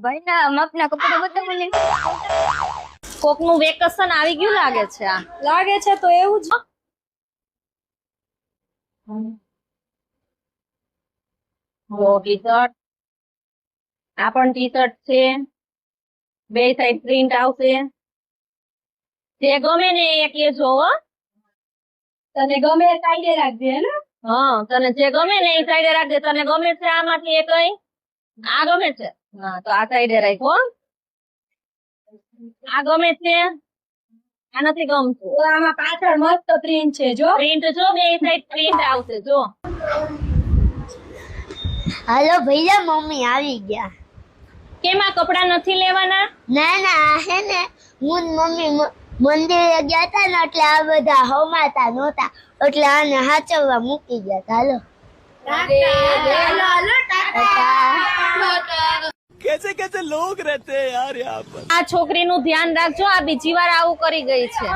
ભાઈ ના માપના કપડા બધા મને કોક નું વેકેશન આવી ગયું લાગે છે આ. લાગે છે તો એવું જ. ટી શર્ટ આ પણ ટી શર્ટ છે, બે સાઈડ પ્રિન્ટ આવશે. જે ગમે ને એક એ જોવો. તને ગમે એ સાઈડે રાખજે હે ને. હા તને જે ગમે ને એ સાઈડે રાખજે. તને ગમે છે આમાંથી એ કઈ? આ ગમે છે? હા તો આ સાઈડે રાખો. આ ગમે છે? આ નથી ગમતું. તો આમાં પાછળ મસ્ત પ્રિન્ટ છે જો. પ્રિન્ટ જો, બે સાઈડ પ્રિન્ટ આવશે જો. હાલો ભૈયા મમ્મી આવી ગયા. કેમ આ કપડા નથી લેવાના? ના ના હે ને હું ને મમ્મી મંદિરે ગયા હતા ને એટલે આ બધા હમાતા નહોતા એટલે આને હાચવવા મૂકી ગયા. હાલો कैसे कैसे लोग रहते हैं यार यहाँ पर। આ છોકરીનું ધ્યાન રાખજો, આ બીજી વાર આવું કરી ગઈ છે.